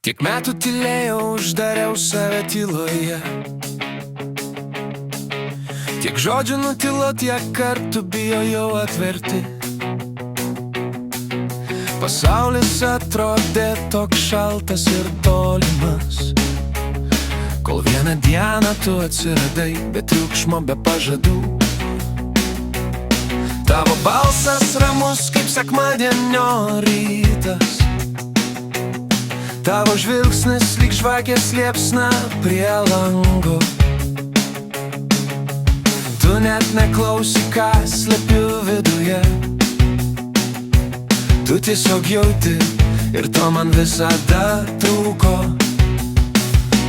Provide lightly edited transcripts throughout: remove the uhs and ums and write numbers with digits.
Tiek metų tylėjau, uždariau save tyloje. Tiek žodžių nutilo, tiek kartų bijojau atverti. Pasaulis atrodė toks šaltas ir tolimas, kol vieną dieną tu atsiradai, be triukšmo, be pažadų. Tavo balsas ramus kaip sekmadienio rytas, tavo žvilgsnis lyg žvakės liepsna prie lango. Tu net neklausi, ką slepiu viduje. Tu tiesiog jauti ir to man visada trūko.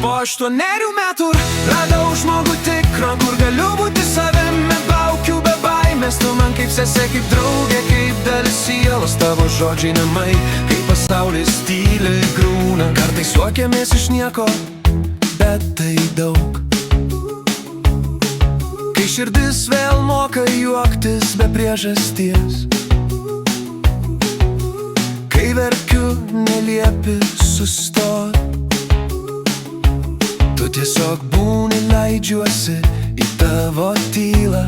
Po 8 metų radau žmogų tikrą, kur galiu būti savimi, laukiu be baimės. Tu man kaip sesė, kaip draugė, kaip dalis sielos. Tavo žodžiai namai, kaip pasaulis tyliai griūna. Kartais juokiamės iš nieko, bet tai daug. Kai širdis vėl moka juoktis be priežasties, kai verkiu, neliepi sustot. Tu tiesiog būni, leidžiuosi į tavo tylą.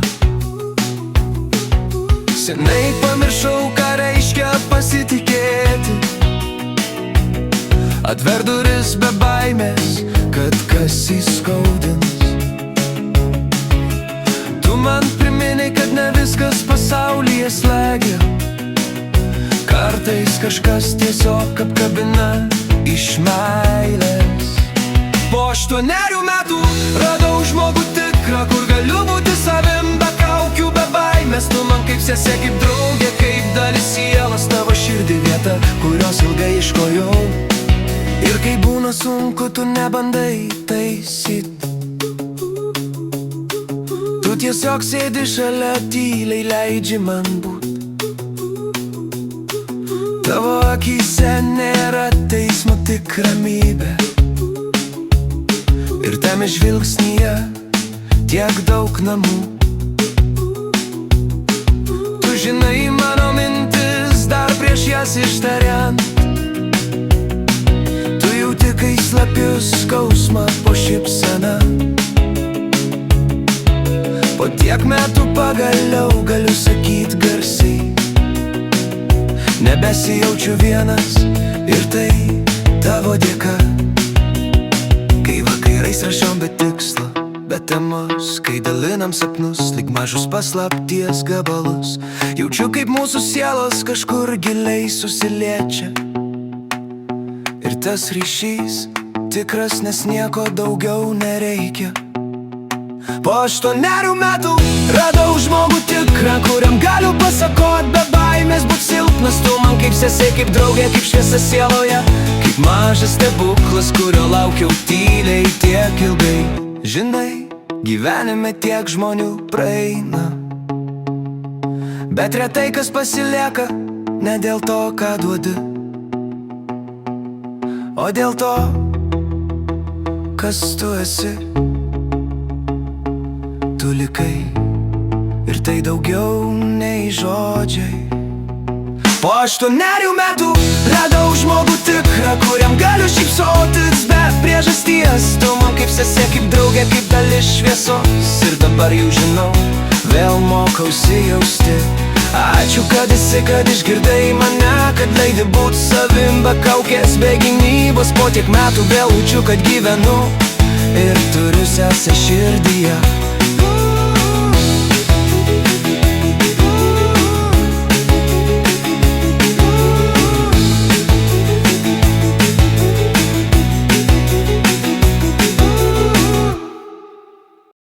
Senai pamiršau, ką reiškia pasitikėti. Atver duris be baimės, kad kas įskaudins. Tu man primini, kad ne viskas pasaulyje slegia. Kartais kažkas tiesiog apkabina iš meilės. Po 8 metų radau žmogų tikrą, kur galiu būti savim, be kaukių, be baimės. Tu man kaip sesė, kaip draugė, kaip dalis sielos. Tavo širdį vieta, kurios ilgai ieškojau. Ir kai būna sunku, tu nebandai taisyt. Tu tiesiog sėdi šalia, tyliai leidži man būt. Tavo akyse nėra teismo, tik ramybė. Ir tame žvilgsnyje tiek daug namų. Tu žinai mano mintis dar prieš jas ištariant. Tu jauti, kai slepiu skausmą po šypsena. Po tiek metų pagaliau galiu sakyt garsiai, nebesijaučiu vienas, ir tai tavo dėka. Kai vakarais rašom be tikslo, be temos, kai dalinam sapnus, lyg mažus paslapties gabalus. Jaučiu, kaip mūsų sielos kažkur giliai susiliečia. Ir tas ryšys tikras, nes nieko daugiau nereikia. Po 8 metų radau žmogų tikrą, kuriam galiu pasakot be baimės būt silpnas. Tu man kaip sesė, kaip draugė, kaip šviesa sieloje, kaip mažas stebuklas, kurio laukiau tyliai tiek ilgai. Žinai, gyvenime tiek žmonių praeina, bet retai kas pasilieka, ne dėl to, ką duodi, o dėl to, kas tu esi. Tu likai, ir tai daugiau nei žodžiai. Po 8 metų radau žmogų tikrą, kuriam galiu šypsotis be priežasties. Tu man kaip sesė, kaip draugė, kaip dalis šviesos. Ir dabar jau žinau, vėl mokausi jausti. Ačiū, kad esi, kad išgirdai mane, kad leidi būt savim, be kaukės, be gynybos. Po tiek metų vėl jaučiu, kad gyvenu ir turiu sesę širdyje.